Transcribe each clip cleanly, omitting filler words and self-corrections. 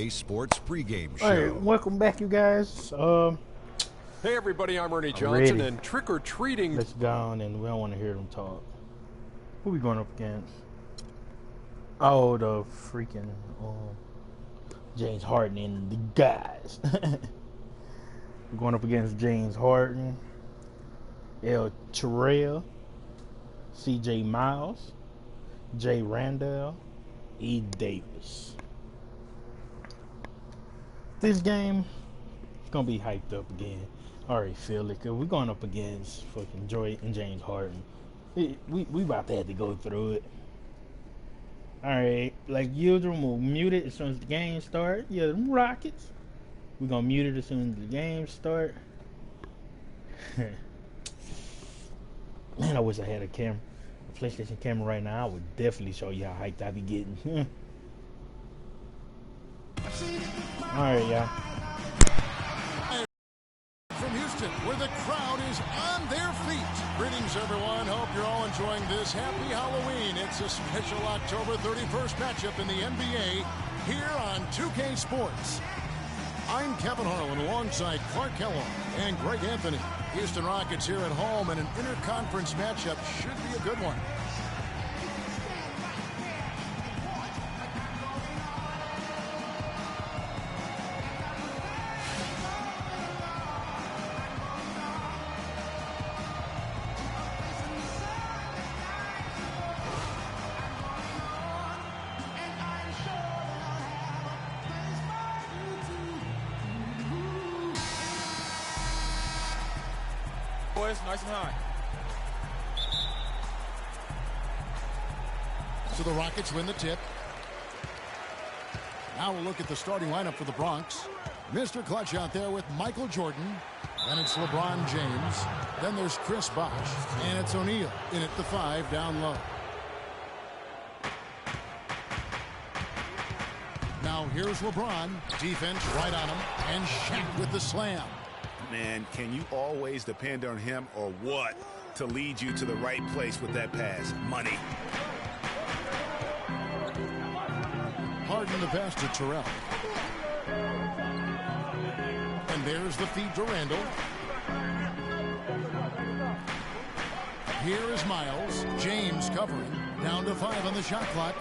2K Sports pregame show. All right, welcome back, you guys. Hey everybody, I'm Ernie Johnson, ready. and trick-or-treating. Let's go on, and we don't want to hear them talk. Who we going up against? Oh, the freaking James Harden and the guys. We're going up against James Harden, El Terrell, CJ Miles, Jay Randall, E. Davis. This game is going to be hyped up again. I already feel it, because we're going up against fucking Joy and James Harden. We about to have to go through it. Alright, like usual, we'll mute it as soon as the game starts. Yeah, them Rockets. We're going to mute it as soon as the game start. Man, I wish I had a PlayStation camera right now. I would definitely show you how hyped I be getting. Alright, y'all. From Houston, where the crowd is on their feet. Greetings, everyone. Hope you're all enjoying this. Happy Halloween. It's a special October 31st matchup in the NBA here on 2K Sports. I'm Kevin Harlan alongside Clark Kellogg and Greg Anthony. Houston Rockets here at home, and an interconference matchup should be a good one. Boys, nice and high. So the Rockets win the tip. Now we'll look at the starting lineup for the Bronx. Mr. Clutch out there with Michael Jordan. Then it's LeBron James. Then there's Chris Bosh. And it's O'Neal in at the 5 down low. Now here's LeBron. Defense right on him. And Shaq with the slam. Man, can you always depend on him or what to lead you to the right place with that pass? Money. Harden the pass to Terrell. And there's the feed to Randall. Here is Miles. James covering. Down to 5 on the shot clock.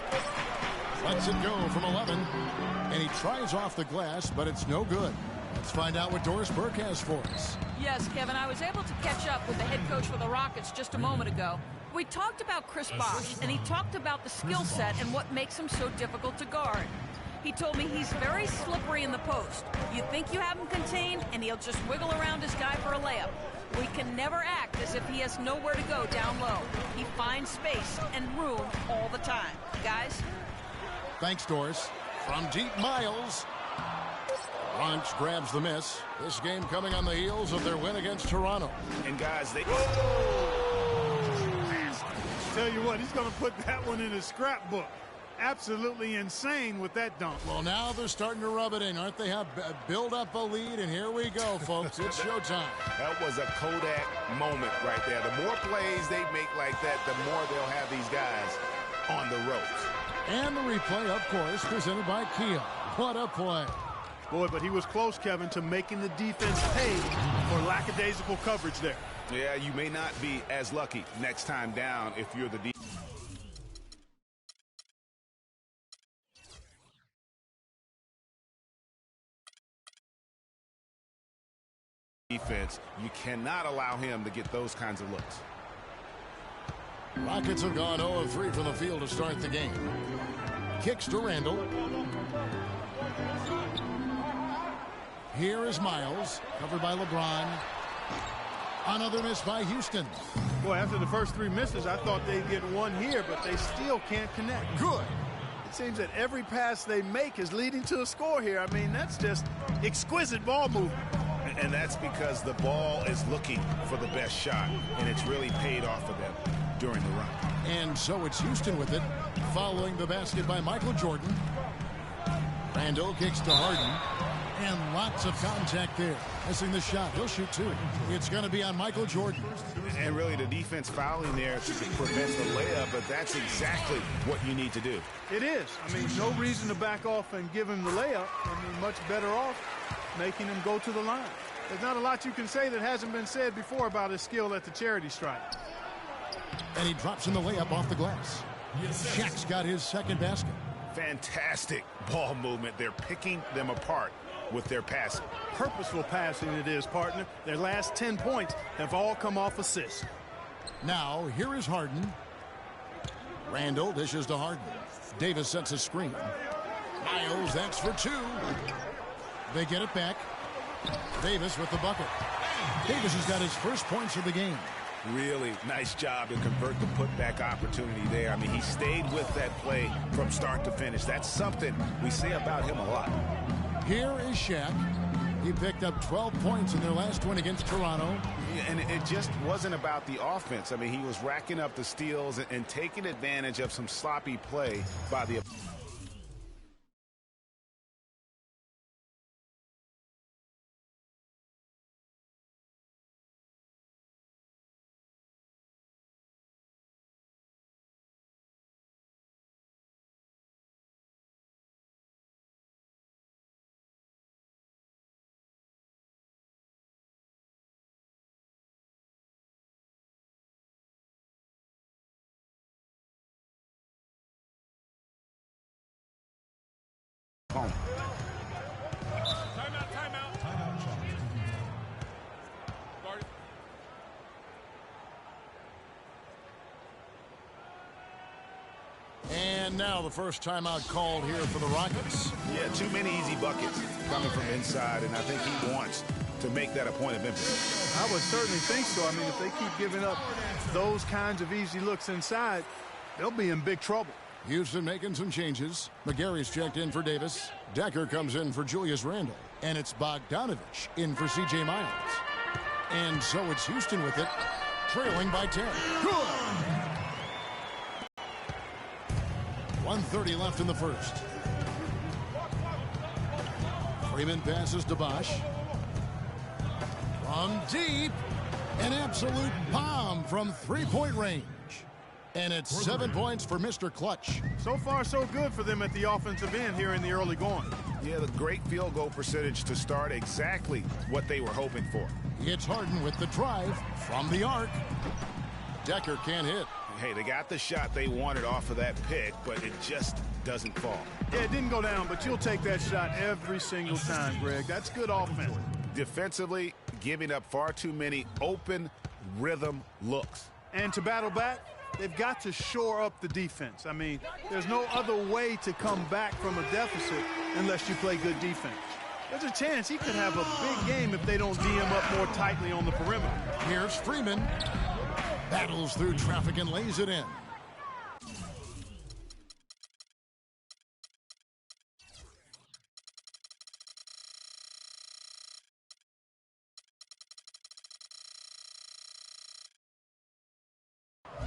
Lets it go from 11. And he tries off the glass, but it's no good. Let's find out what Doris Burke has for us. Yes, Kevin, I was able to catch up with the head coach for the Rockets just a moment ago. We talked about Chris Bosh, and he talked about the skill set and what makes him so difficult to guard. He told me he's very slippery in the post. You think you have him contained, and he'll just wiggle around his guy for a layup. We can never act as if he has nowhere to go down low. He finds space and room all the time. Guys? Thanks, Doris. From deep, Miles. Bronx grabs the miss. This game coming on the heels of their win against Toronto. And guys, they... Tell you what, he's going to put that one in his scrapbook. Absolutely insane with that dunk. Well, now they're starting to rub it in, aren't they? Have build up a lead, and here we go, folks. It's showtime. That was a Kodak moment right there. The more plays they make like that, the more they'll have these guys on the ropes. And the replay, of course, presented by Kia. What a play. Boy, but he was close, Kevin, to making the defense pay for lackadaisical coverage there. Yeah, you may not be as lucky next time down if you're the defense. You cannot allow him to get those kinds of looks. Rockets have gone 0-3 from the field to start the game. Kicks to Randall. Here is Miles, covered by LeBron. Another miss by Houston. Boy, after the first 3 misses, I thought they'd get one here, but they still can't connect. Good. It seems that every pass they make is leading to a score here. I mean, that's just exquisite ball movement. And that's because the ball is looking for the best shot, and it's really paid off for them during the run. And so it's Houston with it, following the basket by Michael Jordan. Randall kicks to Harden. And lots of contact there. Missing the shot. He'll shoot two. It's going to be on Michael Jordan. And really the defense fouling there to prevent the layup, but that's exactly what you need to do. It is. I mean, no reason to back off and give him the layup. I mean, much better off making him go to the line. There's not a lot you can say that hasn't been said before about his skill at the charity stripe. And he drops in the layup off the glass. Shaq's got his second basket. Fantastic ball movement. They're picking them apart with their passing. Purposeful passing it is, partner. Their last 10 points have all come off assists. Now, here is Harden. Randall dishes to Harden. Davis sets a screen. Miles, that's for two. They get it back. Davis with the bucket. Davis has got his first points of the game. Really nice job to convert the putback opportunity there. I mean, he stayed with that play from start to finish. That's something we say about him a lot. Here is Shaq. He picked up 12 points in their last win against Toronto. And it just wasn't about the offense. I mean, he was racking up the steals and taking advantage of some sloppy play by the home. Timeout. Guard. And now the first timeout called here for the Rockets. Yeah, too many easy buckets coming from inside, and I think he wants to make that a point of emphasis. I would certainly think so. I mean, if they keep giving up those kinds of easy looks inside, they'll be in big trouble. Houston making some changes. McGarry's checked in for Davis. Decker comes in for Julius Randle. And it's Bogdanovich in for C.J. Miles. And so it's Houston with it, trailing by 10. Good! 1:30 left in the first. Freeman passes to Bosch. From deep, an absolute bomb from three-point range. And it's 7 points for Mr. Clutch. So far, so good for them at the offensive end here in the early going. Yeah, the great field goal percentage to start, exactly what they were hoping for. It's Harden with the drive from the arc. Decker can't hit. Hey, they got the shot they wanted off of that pick, but it just doesn't fall. Yeah, it didn't go down, but you'll take that shot every single time, Greg. That's good offense. Defensively, giving up far too many open rhythm looks. And to battle back, they've got to shore up the defense. I mean, there's no other way to come back from a deficit unless you play good defense. There's a chance he could have a big game if they don't D him up more tightly on the perimeter. Here's Freeman. Battles through traffic and lays it in.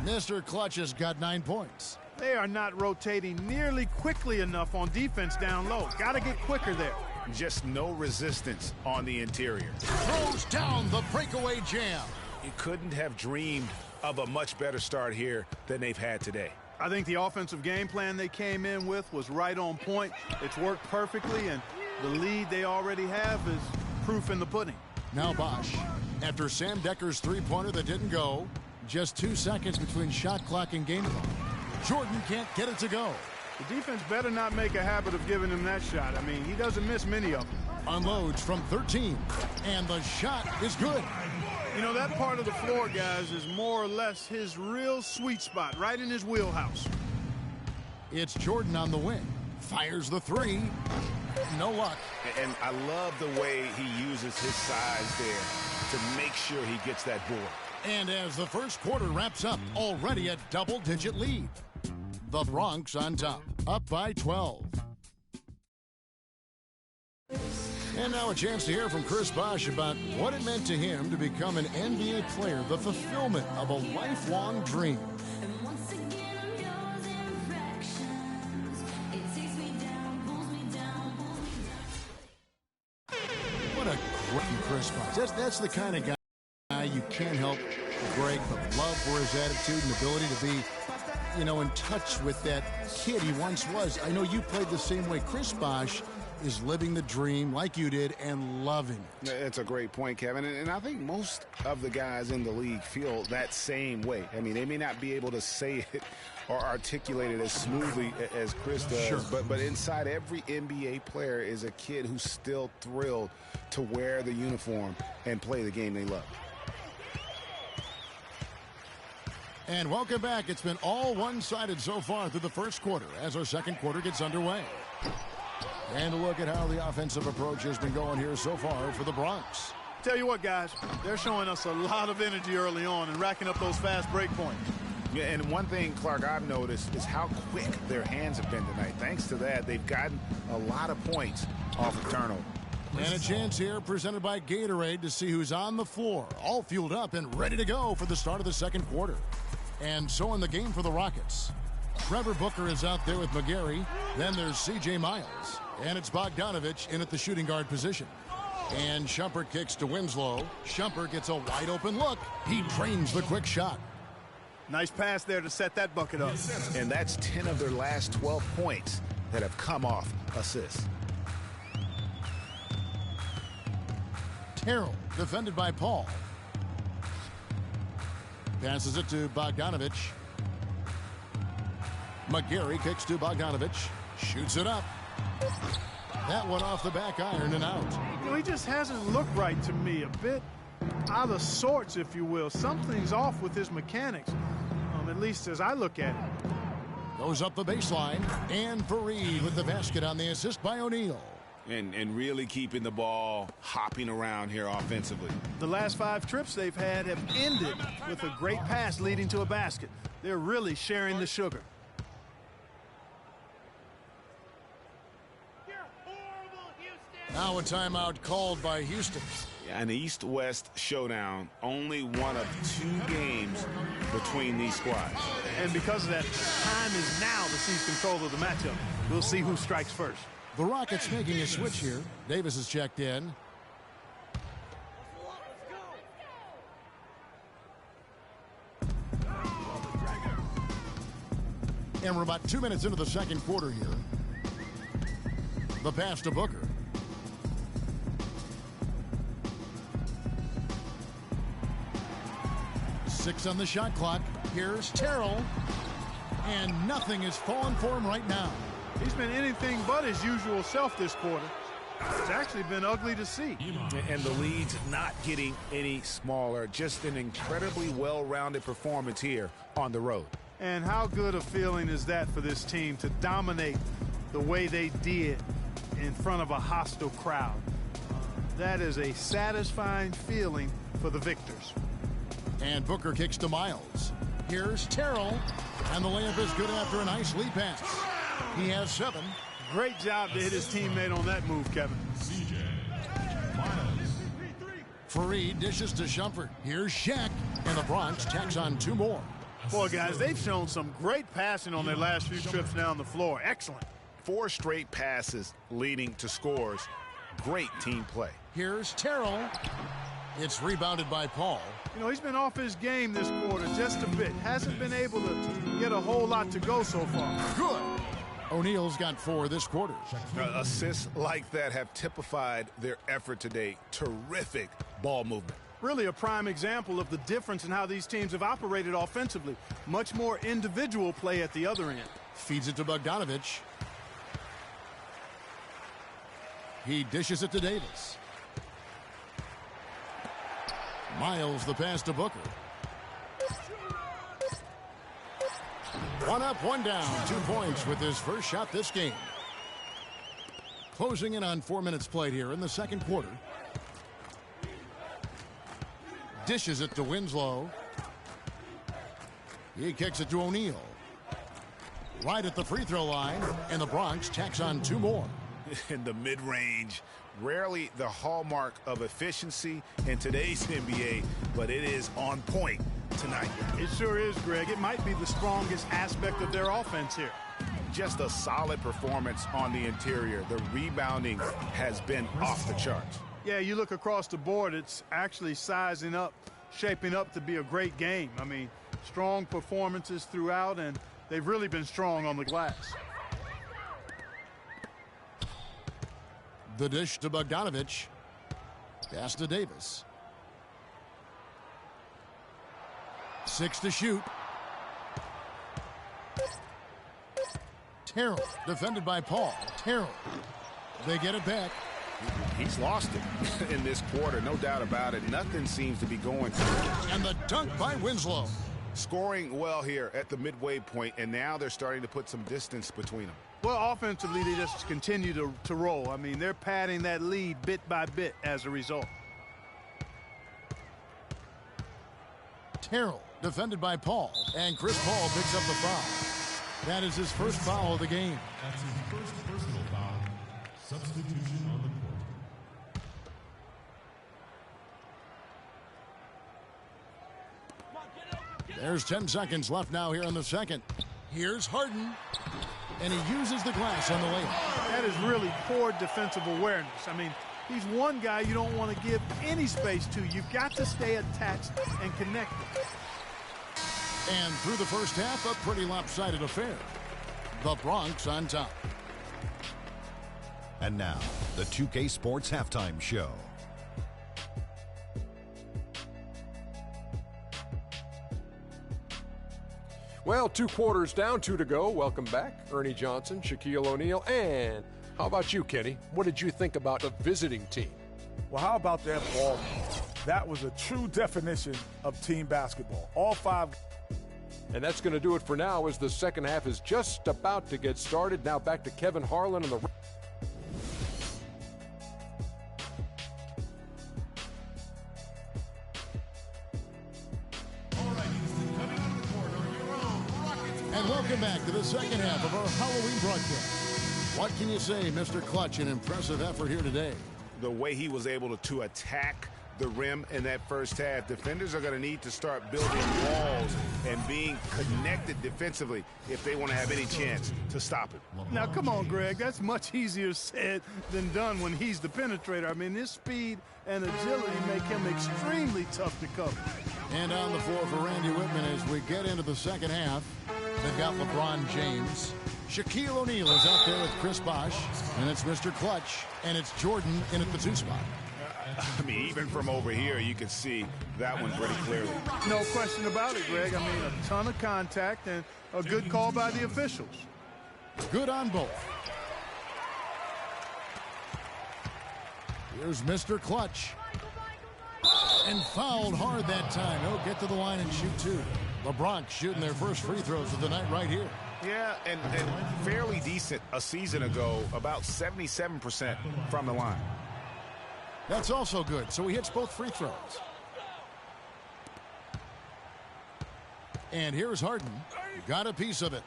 Mr. Clutch has got 9 points. They are not rotating nearly quickly enough on defense down low. Got to get quicker there. Just no resistance on the interior. Throws down the breakaway jam. You couldn't have dreamed of a much better start here than they've had today. I think the offensive game plan they came in with was right on point. It's worked perfectly, and the lead they already have is proof in the pudding. Now Bosch. After Sam Decker's three-pointer that didn't go, just 2 seconds between shot clock and game clock. Jordan can't get it to go. The defense better not make a habit of giving him that shot. I mean, he doesn't miss many of them. Unloads from 13, and the shot is good. You know, that part of the floor, guys, is more or less his real sweet spot, right in his wheelhouse. It's Jordan on the wing. Fires the three. No luck. And I love the way he uses his size there to make sure he gets that board. And as the first quarter wraps up, already a double-digit lead. The Bronx on top, up by 12. And now a chance to hear from Chris Bosh about what it meant to him to become an NBA player, the fulfillment of a lifelong dream. That's the kind of guy you can't help, Greg, but love for his attitude and ability to be, you know, in touch with that kid he once was. I know you played the same way. Chris Bosh is living the dream like you did and loving it. That's a great point, Kevin. And I think most of the guys in the league feel that same way. I mean, they may not be able to say it or articulate it as smoothly as Chris does, sure. but inside every NBA player is a kid who's still thrilled to wear the uniform and play the game they love. And welcome back. It's been all one-sided so far through the first quarter as our second quarter gets underway. And a look at how the offensive approach has been going here so far for the Bronx. Tell you what, guys, they're showing us a lot of energy early on and racking up those fast break points. Yeah, and one thing, Clark, I've noticed is how quick their hands have been tonight. Thanks to that, they've gotten a lot of points off of turnover. And a chance here presented by Gatorade to see who's on the floor, all fueled up and ready to go for the start of the second quarter. And so in the game for the Rockets, Trevor Booker is out there with McGarry. Then there's C.J. Miles. And it's Bogdanovich in at the shooting guard position. And Shumpert kicks to Winslow. Shumpert gets a wide open look. He drains the quick shot. Nice pass there to set that bucket up. And that's 10 of their last 12 points that have come off assists. Terrell, defended by Paul. Passes it to Bogdanovich. McGarry kicks to Bogdanovich. Shoots it up. That one off the back iron and out. You know, he just hasn't looked right to me. A bit out of sorts, if you will. Something's off with his mechanics, at least as I look at it. Goes up the baseline. And Fareed with the basket on the assist by O'Neal. And really keeping the ball hopping around here offensively. The last 5 trips they've had have ended with a great pass leading to a basket. They're really sharing the sugar. Now a timeout called by Houston. An East-West showdown, only one of 2 games between these squads. And because of that, time is now to seize control of the matchup. We'll see who strikes first. The Rockets making a switch here. Davis is checked in. And we're about 2 minutes into the second quarter here. The pass to Booker. Six on the shot clock. Here's Terrell. And nothing is falling for him right now. He's been anything but his usual self this quarter. It's actually been ugly to see. And the lead's not getting any smaller. Just an incredibly well-rounded performance here on the road. And how good a feeling is that for this team to dominate the way they did in front of a hostile crowd? That is a satisfying feeling for the victors. And Booker kicks to Miles. Here's Terrell. And the layup is good after a nice lead pass. He has 7. Great job to hit his teammate on that move, Kevin. Fareed dishes to Shumpert. Here's Shaq. And the Bronx tacks on 2 more. Boy, guys, they've shown some great passing on their last few trips down the floor. Excellent. 4 straight passes leading to scores. Great team play. Here's Terrell. It's rebounded by Paul. You know, he's been off his game this quarter just a bit. Hasn't been able to get a whole lot to go so far. Good. O'Neal's got 4 this quarter. Assists like that have typified their effort today. Terrific ball movement. Really a prime example of the difference in how these teams have operated offensively. Much more individual play at the other end. Feeds it to Bogdanovich. He dishes it to Davis. Miles the pass to Booker. 1 up, 1 down. 2 points with his first shot this game. Closing in on 4 minutes played here in the second quarter. Dishes it to Winslow. He kicks it to O'Neal. Right at the free throw line, and the Bronx tacks on 2 more. In the mid-range, rarely the hallmark of efficiency in today's NBA, but it is on point tonight. It sure is, Greg. It might be the strongest aspect of their offense here. Just a solid performance on the interior. The rebounding has been off the charts. Yeah, you look across the board, it's actually sizing up, shaping up to be a great game. I mean, strong performances throughout, and they've really been strong on the glass. The dish to Bogdanovich. Pass to Davis. 6 to shoot. Terrell, defended by Paul. Terrell. They get it back. He's lost it in this quarter, no doubt about it. Nothing seems to be going through. And the dunk by Winslow. Scoring well here at the midway point, and now they're starting to put some distance between them. Well, offensively, they just continue to roll. I mean, they're padding that lead bit by bit as a result. Terrell, defended by Paul. And Chris Paul picks up the foul. That is his first foul of the game. That's his first personal foul. Substitution on the court. There's 10 seconds left now here in the second. Here's Harden. And he uses the glass on the layup. That is really poor defensive awareness. I mean, he's one guy you don't want to give any space to. You've got to stay attached and connected. And through the first half, a pretty lopsided affair. The Bronx on top. And now, the 2K Sports Halftime Show. Well, 2 quarters down, 2 to go. Welcome back, Ernie Johnson, Shaquille O'Neal, and how about you, Kenny? What did you think about the visiting team? Well, how about that ball? That was a true definition of team basketball. All 5. And that's going to do it for now as the second half is just about to get started. Now back to Kevin Harlan and the... And welcome back to the second half of our Halloween broadcast. What can you say, Mr. Clutch? An impressive effort here today. The way he was able to attack the rim in that first half. Defenders are going to need to start building walls and being connected defensively if they want to have any chance to stop it. Now, come on, Greg. That's much easier said than done when he's the penetrator. I mean, his speed and agility make him extremely tough to cover. And on the floor for Randy Whitman as we get into the second half. They've got LeBron James. Shaquille O'Neal is out there with Chris Bosh. And it's Mr. Clutch. And it's Jordan in at the 2 spot. I mean, even from over here, you can see that one pretty clearly. No question about it, Greg. I mean, a ton of contact and a good call by the officials. Good on both. Here's Mr. Clutch. And fouled hard that time. He'll get to the line and shoot 2. LeBron shooting their first free throws of the night right here. Yeah, and fairly decent a season ago, about 77% from the line. That's also good, so he hits both free throws. And here's Harden. Got a piece of it.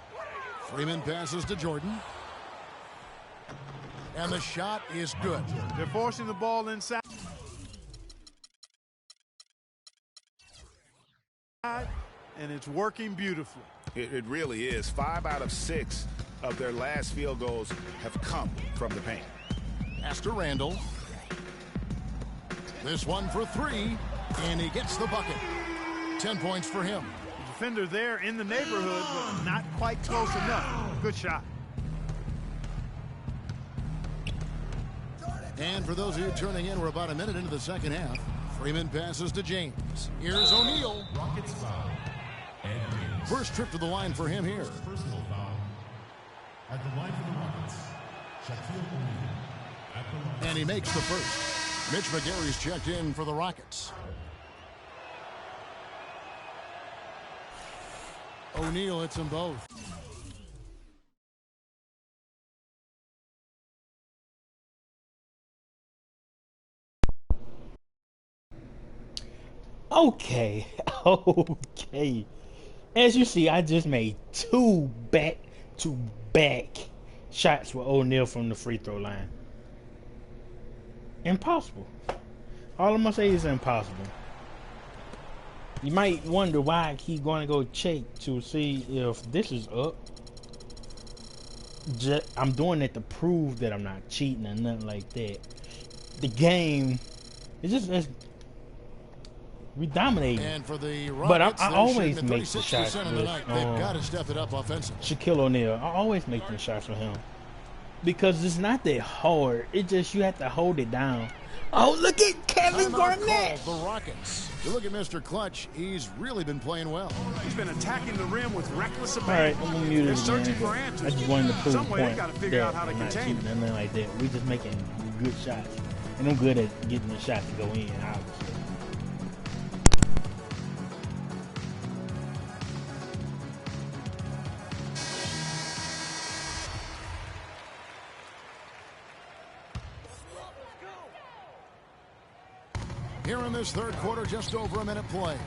Freeman passes to Jordan. And the shot is good. They're forcing the ball inside. And it's working beautifully. It really is. 5 out of 6 of their last field goals have come from the paint. Pass to Randall. This one for 3, and he gets the bucket. 10 points for him. The defender there in the neighborhood, but not quite close enough. Good shot. And for those of you turning in, we're about a minute into the second half. Freeman passes to James. Here's O'Neal. Rockets foul. And James. First trip to the line for him here. Personal foul. At the line for the Rockets, Shaquille O'Neal. At the line. And he makes the first. Mitch McGary's checked in for the Rockets. O'Neal hits them both. Okay. As you see, I just made 2 back-to-back shots with O'Neal from the free throw line. Impossible. All I'm gonna say is impossible. You might wonder why I keep going to go check to see if this is up. I'm doing it to prove that I'm not cheating or nothing like that. The game we dominate. And for the But Rockets, I they're always shooting make at the 36% shots in the with night. They've got to step it up offensively. Shaquille O'Neal. I always make the shots with him because it's not that hard. It just you have to hold it down. Oh, look at Kevin Garnett. The Rockets. You look at Mr. Clutch. He's really been playing well. He's been attacking the rim with reckless All right, abandon. I'm gonna mute They're it searching again. for I answers. just wanted to prove the Some way they point got to figure out how to I'm not contain cheating, it. nothing like that. We just making good shots, and I'm good at getting the shot to go in. Obviously. Here in this third quarter, just over a minute play.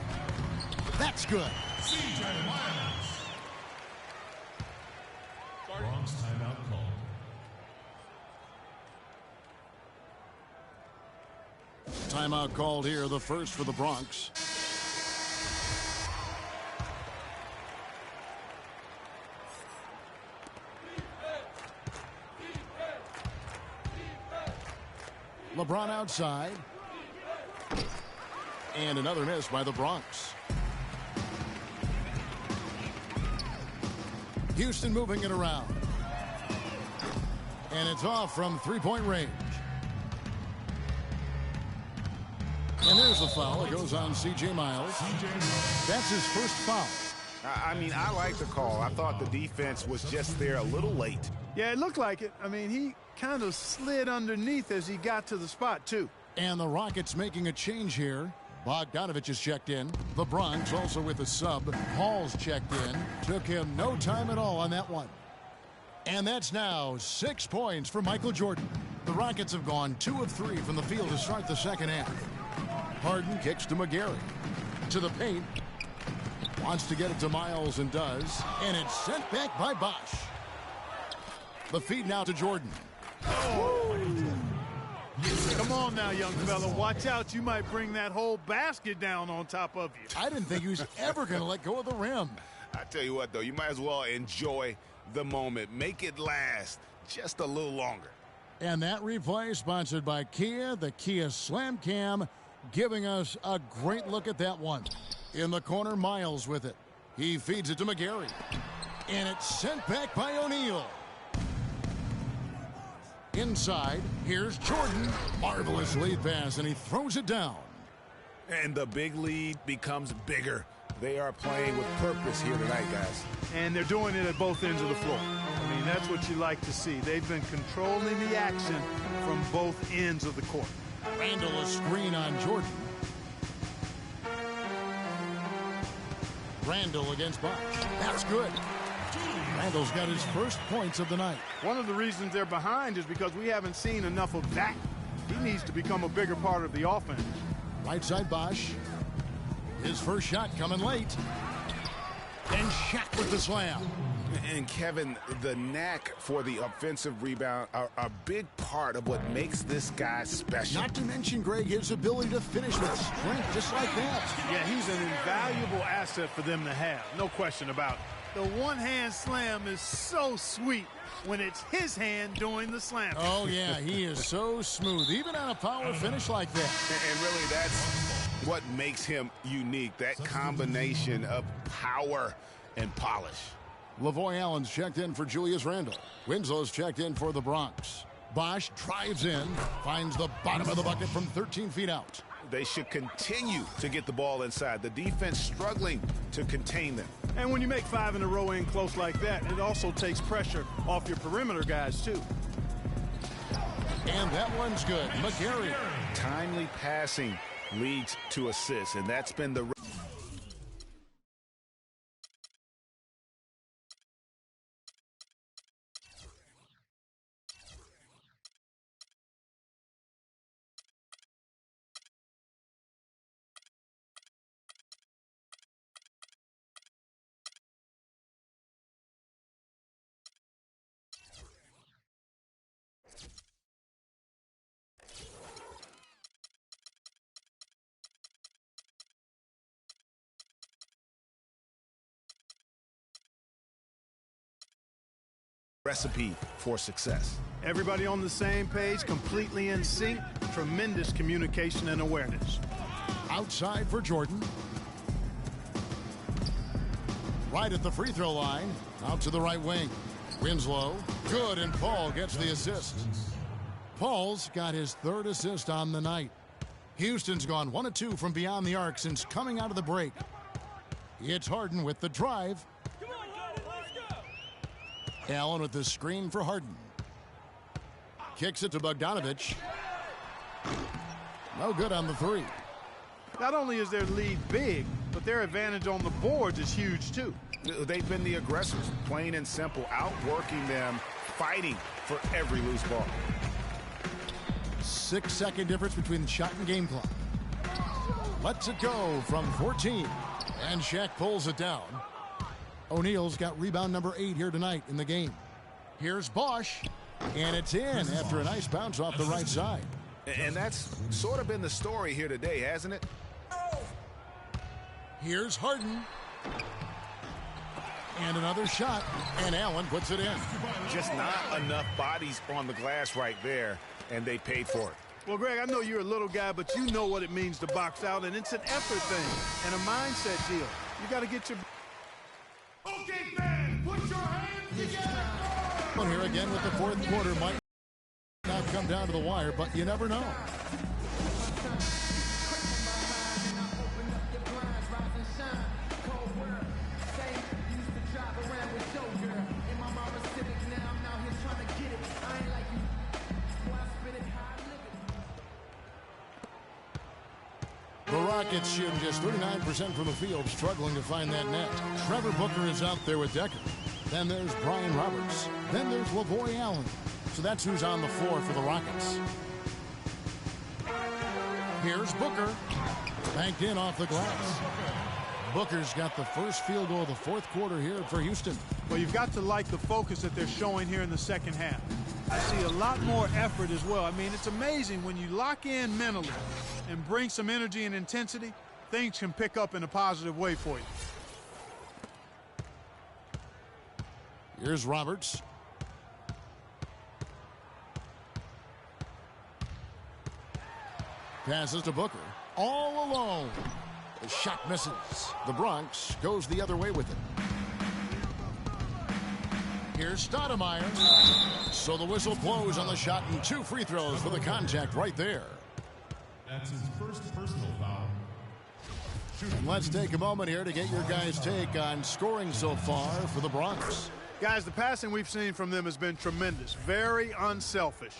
That's good. C.J. Miles. Bronx timeout called. Timeout called here, the first for the Bronx. LeBron outside. And another miss by the Bronx. Houston moving it around. And it's off from three-point range. And there's the foul. It goes on C.J. Miles. That's his first foul. I mean, I like the call. I thought the defense was just there a little late. Yeah, it looked like it. I mean, he kind of slid underneath as he got to the spot, too. And the Rockets making a change here. Bogdanovich is checked in. The Bronx also with a sub. Hall's checked in. Took him no time at all on that one. And that's now 6 points for Michael Jordan. The Rockets have gone 2 of 3 from the field to start the second half. Harden kicks to McGarry. To the paint. Wants to get it to Miles and does. And it's sent back by Bosch. The feed now to Jordan. Come on now, young fella. Watch out. You might bring that whole basket down on top of you. I didn't think he was ever going to let go of the rim. I tell you what, though, you might as well enjoy the moment. Make it last just a little longer. And that replay sponsored by Kia, the Kia Slam Cam, giving us a great look at that one. In the corner, Miles with it. He feeds it to McGarry. And it's sent back by O'Neal. Inside, here's Jordan. Marvelous lead pass, and he throws it down. And the big lead becomes bigger. They are playing with purpose here tonight, guys. And they're doing it at both ends of the floor. I mean, that's what you like to see. They've been controlling the action from both ends of the court. Randall a screen on Jordan. Randall against Bosch. That's good. Randall's got his first points of the night. One of the reasons they're behind is because we haven't seen enough of that. He needs to become a bigger part of the offense. Right side Bosch. His first shot coming late. And Shaq with the slam. And Kevin, the knack for the offensive rebound are a big part of what makes this guy special. Not to mention, Greg, his ability to finish with strength just like that. Yeah, he's an invaluable asset for them to have. No question about it. The one-hand slam is so sweet when it's his hand doing the slam. Oh, yeah, he is so smooth, even on a power finish like that. And really, that's what makes him unique, that combination of power and polish. Lavoy Allen's checked in for Julius Randle. Winslow's checked in for the Bronx. Bosch drives in, finds the bottom of the bucket from 13 feet out. They should continue to get the ball inside. The defense struggling to contain them. And when you make 5 in a row in close like that, it also takes pressure off your perimeter guys, too. And that one's good. McGarry. Timely passing leads to assists, and that's been the recipe for success. Everybody on the same page, completely in sync, tremendous communication and awareness. Outside for Jordan. Right at the free throw line, out to the right wing. Winslow, good, and Paul gets the assist. Paul's got his third assist on the night. Houston's gone 1 of 2 from beyond the arc since coming out of the break. It's Harden with the drive. Allen with the screen for Harden. Kicks it to Bogdanovich. No good on the three. Not only is their lead big, but their advantage on the boards is huge too. They've been the aggressors, plain and simple, outworking them, fighting for every loose ball. 6-second difference between shot and game clock. Lets it go from 14. And Shaq pulls it down. O'Neal's got rebound number 8 here tonight in the game. Here's Bosch. And it's in after a nice bounce off the right side. And that's sort of been the story here today, hasn't it? Here's Harden. And another shot. And Allen puts it in. Just not enough bodies on the glass right there, and they paid for it. Well, Greg, I know you're a little guy, but you know what it means to box out, and it's an effort thing and a mindset deal. You got to get your... Okay, fans, put your hands together. Well, here again with the fourth quarter might not come down to the wire, but you never know. The Rockets shooting just 39% from the field, struggling to find that net. Trevor Booker is out there with Decker. Then there's Brian Roberts. Then there's Lavoy Allen. So that's who's on the floor for the Rockets. Here's Booker. Banked in off the glass. Booker's got the first field goal of the fourth quarter here for Houston. Well, you've got to like the focus that they're showing here in the second half. I see a lot more effort as well. I mean, it's amazing when you lock in mentally and bring some energy and intensity, things can pick up in a positive way for you. Here's Roberts. Passes to Booker. All alone. The shot misses. The Bronx goes the other way with it. Here's Stoudemire. So the whistle blows on the shot and 2 free throws for the contact right there. That's his first personal foul. And let's take a moment here to get your guys' take on scoring so far for the Bronx. Guys, the passing we've seen from them has been tremendous. Very unselfish.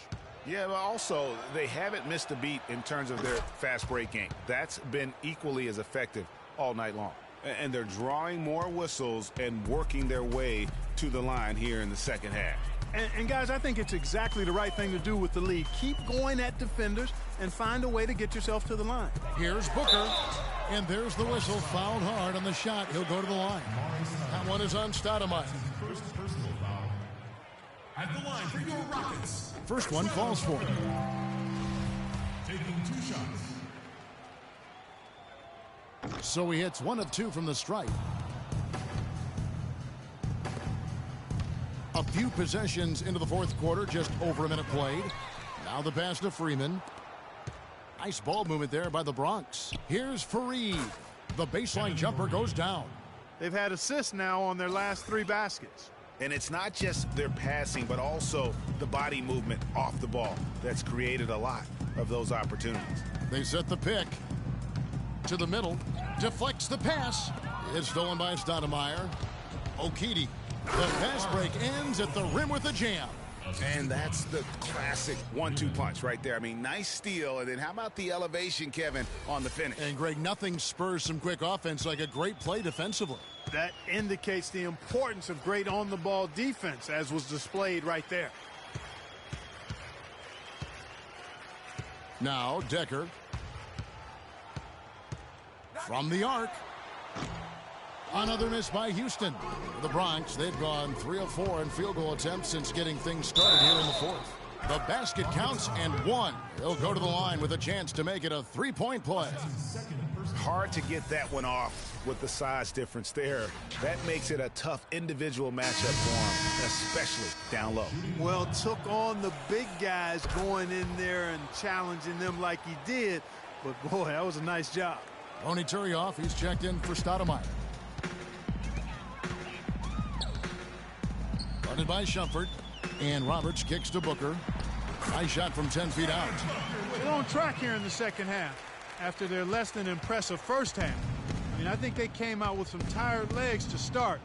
Yeah, but also they haven't missed a beat in terms of their fast break game. That's been equally as effective all night long. And they're drawing more whistles and working their way to the line here in the second half. And guys, I think it's exactly the right thing to do with the lead. Keep going at defenders and find a way to get yourself to the line. Here's Booker. And there's the whistle. Fouled hard on the shot. He'll go to the line. That one is on Stoudemire. First personal foul. At the line for your Rockets. First one falls for him. Taking 2 shots. So he hits 1 of 2 from the stripe. A few possessions into the fourth quarter, just over a minute played. Now the pass to Freeman. Nice ball movement there by the Bronx. Here's Fareed. The baseline jumper goes down. They've had assists now on their last 3 baskets. And it's not just their passing, but also the body movement off the ball that's created a lot of those opportunities. They set the pick to the middle. Deflects the pass. It's stolen by Stoudemire. Okiti. The fast break ends at the rim with a jam. And that's the classic 1-2 punch right there. I mean, nice steal. And then how about the elevation, Kevin, on the finish? And, Greg, nothing spurs some quick offense like a great play defensively. That indicates the importance of great on-the-ball defense, as was displayed right there. Now, Decker. From the arc. Another miss by Houston. The Bronx, they've gone 3 of 4 in field goal attempts since getting things started here in the fourth. The basket counts and 1. He'll go to the line with a chance to make it a 3-point play. hard to get that one off with the size difference there. That makes it a tough individual matchup for him, especially down low. Well, took on the big guys going in there and challenging them like he did. But, boy, that was a nice job. Tony Turioff, he's checked in for Stoudemire. Guarded by Shumpert. And Roberts kicks to Booker. Nice shot from 10 feet out. They're on track here in the second half after their less than impressive first half. I mean, I think they came out with some tired legs to start,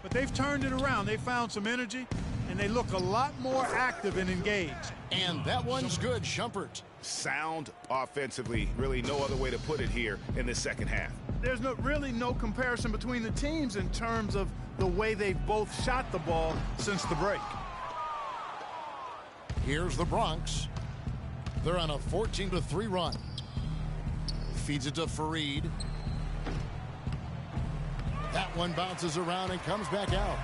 but they've turned it around. They found some energy, and they look a lot more active and engaged. And that one's good, Shumpert. Sound offensively, really no other way to put it here in the second half. There's really no comparison between the teams in terms of the way they've both shot the ball since the break. Here's the Bronx. They're on a 14-3 run. Feeds it to Fareed. That one bounces around and comes back out.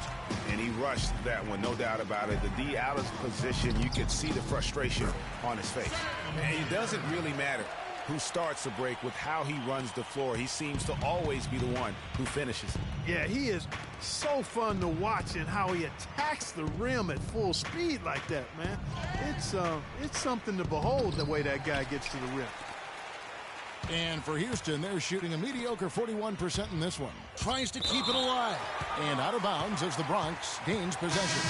And he rushed that one, no doubt about it. The D out of position, you could see the frustration on his face. And it doesn't really matter who starts the break with how he runs the floor. He seems to always be the one who finishes. Yeah, he is so fun to watch and how he attacks the rim at full speed like that, man. It's something to behold the way that guy gets to the rim. And for Houston, they're shooting a mediocre 41% in this one. Tries to keep it alive. And out of bounds as the Bronx gains possession.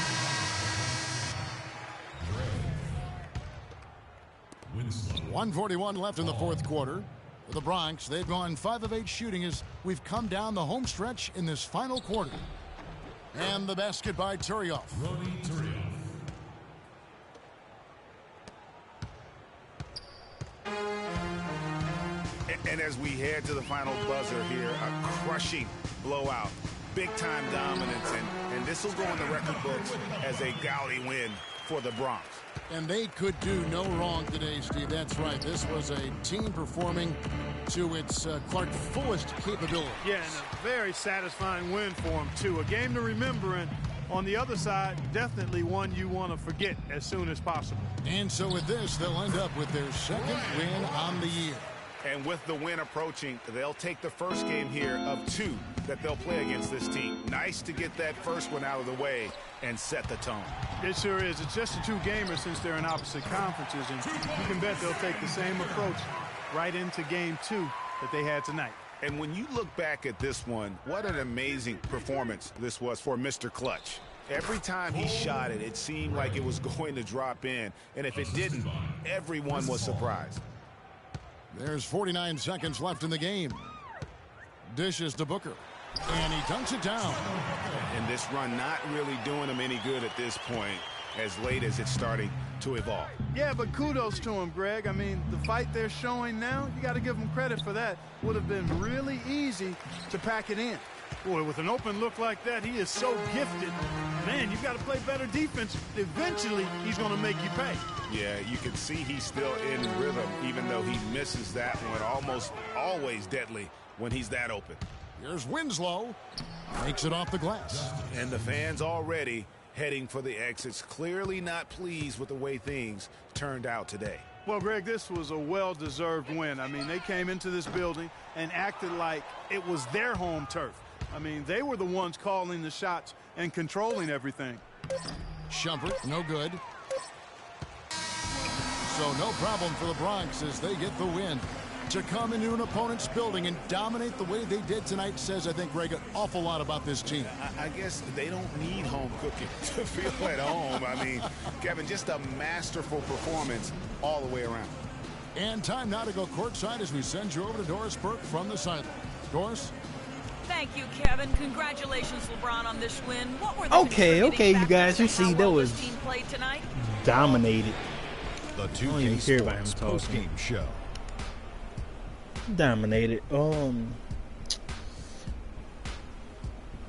1:41 left in the fourth quarter. For the Bronx, they've gone 5 of 8 shooting as we've come down the home stretch in this final quarter. And the basket by Turioff. And as we head to the final buzzer here, a crushing blowout, big-time dominance, and this will go in the record books as a gaudy win for the Bronx. And they could do no wrong today, Steve. That's right. This was a team performing to its Clark fullest capability. Yeah, and a very satisfying win for them, too. A game to remember, and on the other side, definitely one you want to forget as soon as possible. And so with this, they'll end up with their second win on the year. And with the win approaching, they'll take the first game here of 2 that they'll play against this team. Nice to get that first one out of the way and set the tone. It sure is. It's just a 2-gamer since they're in opposite conferences, and you can bet they'll take the same approach right into game 2 that they had tonight. And when you look back at this one, what an amazing performance this was for Mr. Clutch. Every time he shot it, it seemed like it was going to drop in, and if it didn't, everyone was surprised. There's 49 seconds left in the game. Dishes to Booker. And he dunks it down. And this run not really doing him any good at this point, as late as it's starting to evolve. Yeah, but kudos to him, Greg. I mean, the fight they're showing now, you got to give them credit for that. Would have been really easy to pack it in. Boy, with an open look like that, he is so gifted. Man, you've got to play better defense. Eventually, he's going to make you pay. Yeah, you can see he's still in rhythm, even though he misses that one. Almost always deadly when he's that open. Here's Winslow. Makes it off the glass. And the fans already heading for the exits, clearly not pleased with the way things turned out today. Well, Greg, this was a well-deserved win. I mean, they came into this building and acted like it was their home turf. I mean, they were the ones calling the shots and controlling everything. Shumpert, no good. So no problem for the Bronx as they get the win. To come into an opponent's building and dominate the way they did tonight says, I think, Greg, an awful lot about this team. I guess they don't need home cooking to feel at home. I mean, Kevin, just a masterful performance all the way around. And time now to go courtside as we send you over to Doris Burke from the sideline. Doris? Thank you, Kevin. Congratulations, LeBron, on this win. What were the okay, you guys. You see, that was team played tonight? Dominated. The 2K Sports post-game show. Dominated.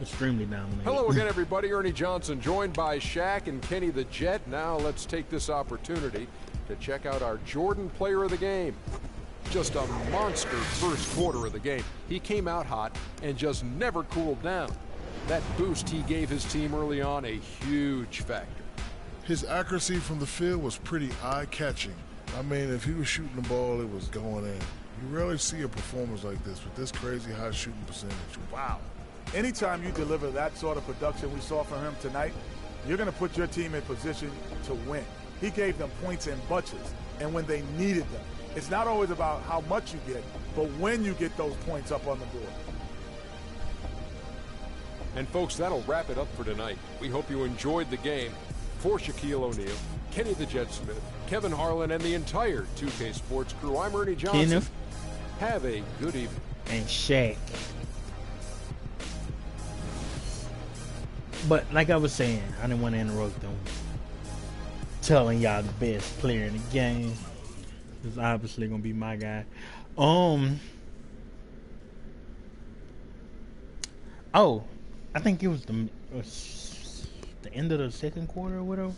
Extremely dominated. Hello again, everybody. Ernie Johnson joined by Shaq and Kenny the Jet. Now let's take this opportunity to check out our Jordan player of the game. Just a monster first quarter of the game. He came out hot and just never cooled down. That boost he gave his team early on, a huge factor. His accuracy from the field was pretty eye-catching. I mean, if he was shooting the ball, it was going in. You rarely see a performance like this with this crazy high shooting percentage. Wow. Anytime you deliver that sort of production we saw from him tonight, you're going to put your team in position to win. He gave them points in bunches, and when they needed them. It's not always about how much you get, but when you get those points up on the board. And folks, that'll wrap it up for tonight. We hope you enjoyed the game. For Shaquille O'Neal, Kenny the Jet Smith, Kevin Harlan, and the entire 2K Sports crew, I'm Ernie Johnson. Kenneth. Have a good evening. And Shaq. But like I was saying, I didn't want to interrupt them. Telling y'all the best player in the game is obviously gonna be my guy. Oh, I think it was the end of the second quarter or whatever,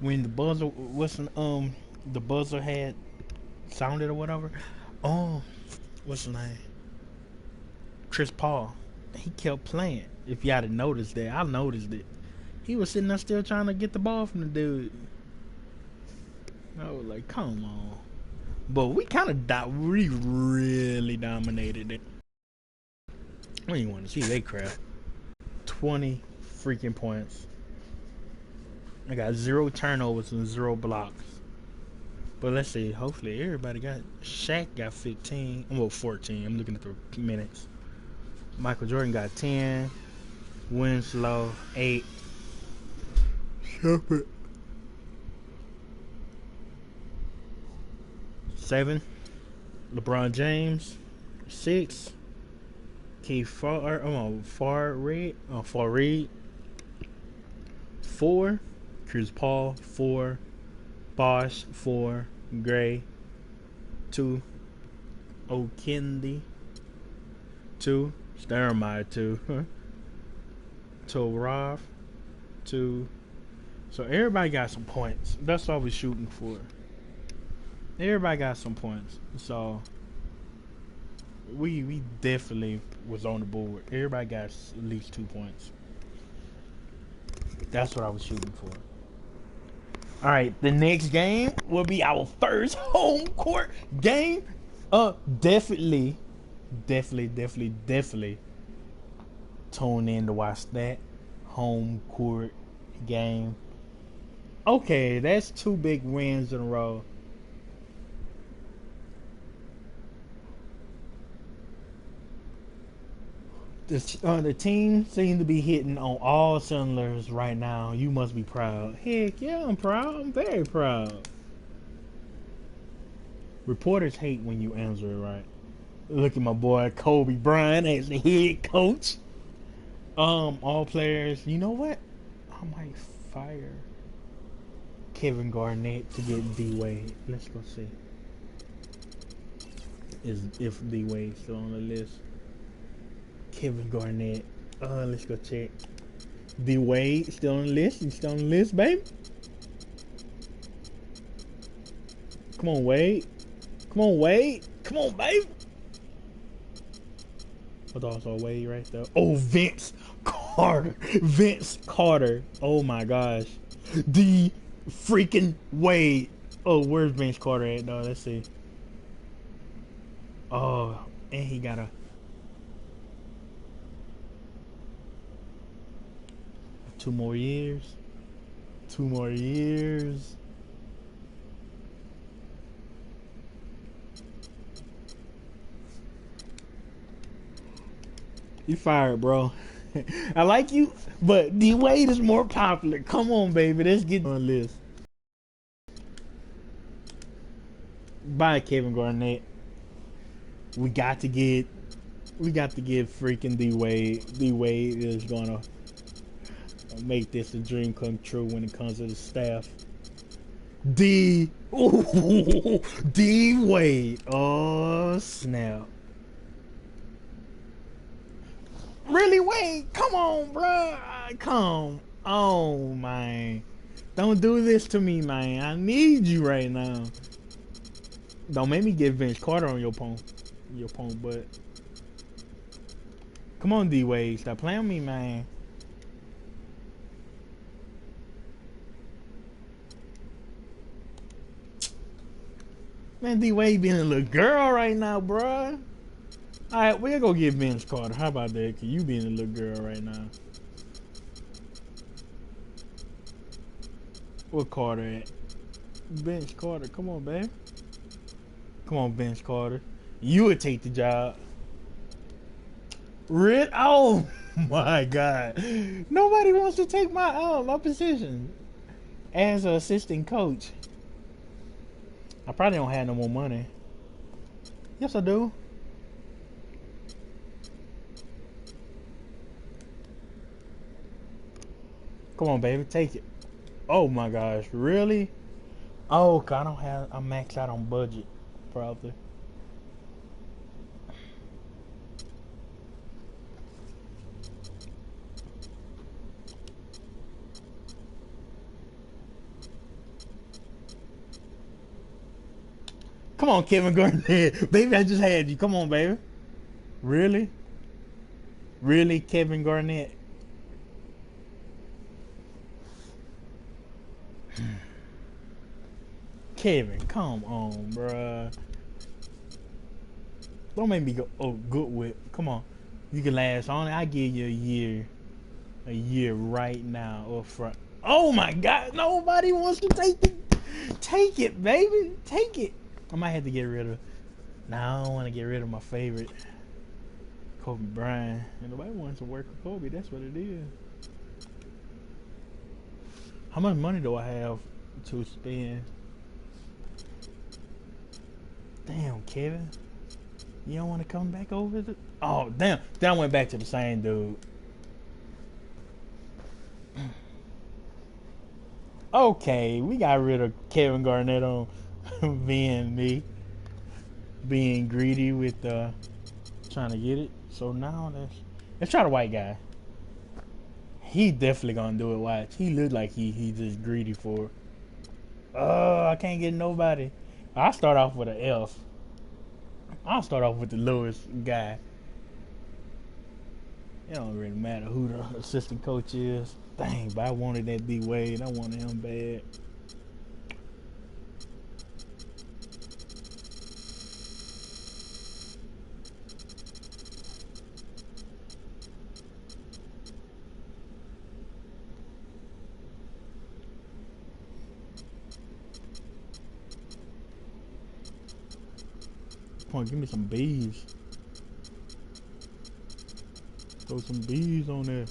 when the buzzer the buzzer had sounded or whatever. What's his name? Chris Paul. He kept playing. If y'all had noticed that, I noticed it. He was sitting there still trying to get the ball from the dude. I was like, come on. But we kind of we really dominated it. I don't even want to see that crap. 20 freaking points. I got 0 turnovers and 0 blocks. But let's see. Hopefully everybody got. Shaq got 15. Well, 14. I'm looking at the minutes. Michael Jordan got 10. Winslow 8. Shepard 7. LeBron James 6. Keith Farid 4. Chris Paul 4. Bosh 4. Gray 2. O'Kendi 2. Stermeyer 2. Torov 2. So everybody got some points. That's all we're shooting for. Everybody got some points. So we definitely was on the board. Everybody got at least 2 points. That's what I was shooting for. Alright, the next game will be our first home court game. Definitely tune in to watch that home court game. Okay, that's 2 big wins in a row. The team seems to be hitting on all cylinders right now. You must be proud. Heck yeah, I'm proud. I'm very proud. Reporters hate when you answer it right. Look at my boy Kobe Bryant as the head coach. All players. You know what? I might fire Kevin Garnett to get D Wade. Let's go see. If D Wade's still on the list. Kevin Garnett. Let's go check. D Wade still on the list. He's still on the list, baby. Come on, Wade. Come on, Wade. Come on, baby. I thought I saw Wade right there. Oh, Vince Carter. Vince Carter. Oh my gosh. D freaking Wade. Oh, where's Vince Carter at though? Let's see. Oh, and he got a 2 more years. 2 more years. You fired, bro. I like you, but D Wade is more popular. Come on, baby. Let's get on the list. Bye, Kevin Garnett. We got to get freaking D Wade. D Wade is gonna make this a dream come true when it comes to the staff. D Wade. Oh snap. Really, Wade? Come on, bro. Come on, man. Don't do this to me, man. I need you right now. Don't make me get Vince Carter on your phone, but come on, D Wade. Stop playing with me, man. Man, D-Wade being a little girl right now, bruh. Alright, we'll go get Vince Carter. How about that? Cause you being a little girl right now. Where Carter at? Vince Carter. Come on, baby. Come on, Vince Carter. You would take the job. Oh my God. Nobody wants to take my position as an assistant coach. I probably don't have no more money. Yes, I do. Come on, baby, take it. Oh my gosh, really? Oh, I don't have. I'm maxed out on budget, probably. Come on, Kevin Garnett. Baby, I just had you. Come on, baby. Really? Really, Kevin Garnett? Kevin, come on, bruh. Don't make me go, oh, good whip. Come on. You can last on it. I give you a year. A year right now up front. Oh my God. Nobody wants to take it, baby. Take it. I might have to get rid of. Nah, I don't want to get rid of my favorite, Kobe Bryant. And nobody wants to work with Kobe. That's what it is. How much money do I have to spend? Damn, Kevin. You don't want to come back over? Oh, damn. Then I went back to the same dude. Okay, we got rid of Kevin Garnett on being greedy with trying to get it. So now let's try the white guy. He definitely gonna do it. Watch. He look like he just greedy for it. Oh, I can't get nobody. I'll start off with an F. I'll start off with the lowest guy. It don't really matter who the assistant coach is. Dang, but I wanted that D-Wade. I wanted him bad. Come on, give me some bees. Throw some bees on there.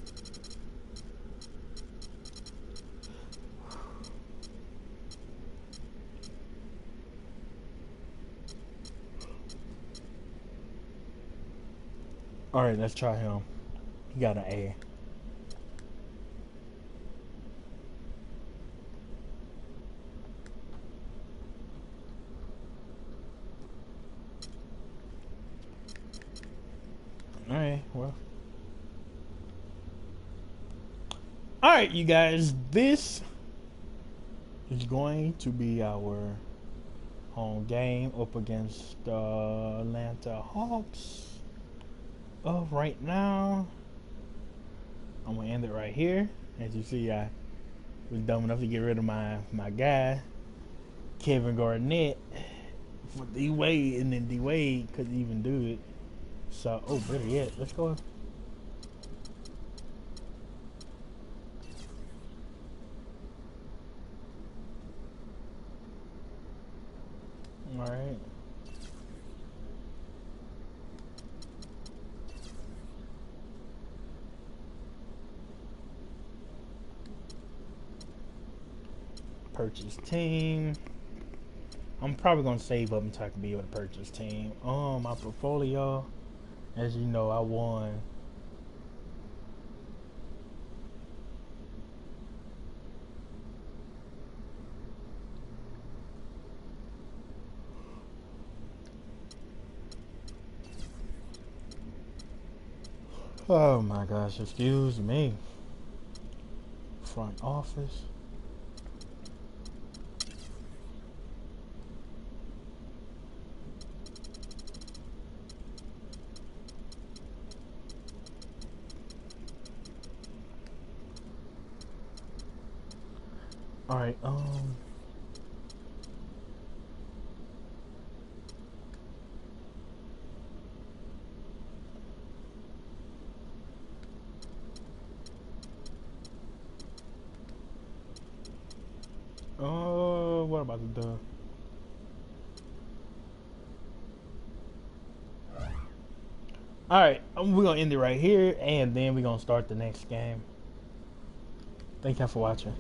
Alright, let's try him. He got an A. Alright, well. Alright, you guys. This is going to be our home game up against the Atlanta Hawks. Right now, I'm gonna end it right here. As you see, I was dumb enough to get rid of my guy, Kevin Garnett, for D-Wade, and then D-Wade couldn't even do it. So, oh, better yet, let's go. All right. Purchase team. I'm probably gonna save up until I can be able to purchase team. My portfolio, as you know, I won. Oh my gosh, excuse me. Front office. All right, Oh, what about the dub? Alright, we're gonna end it right here, and then we're gonna start the next game. Thank y'all for watching.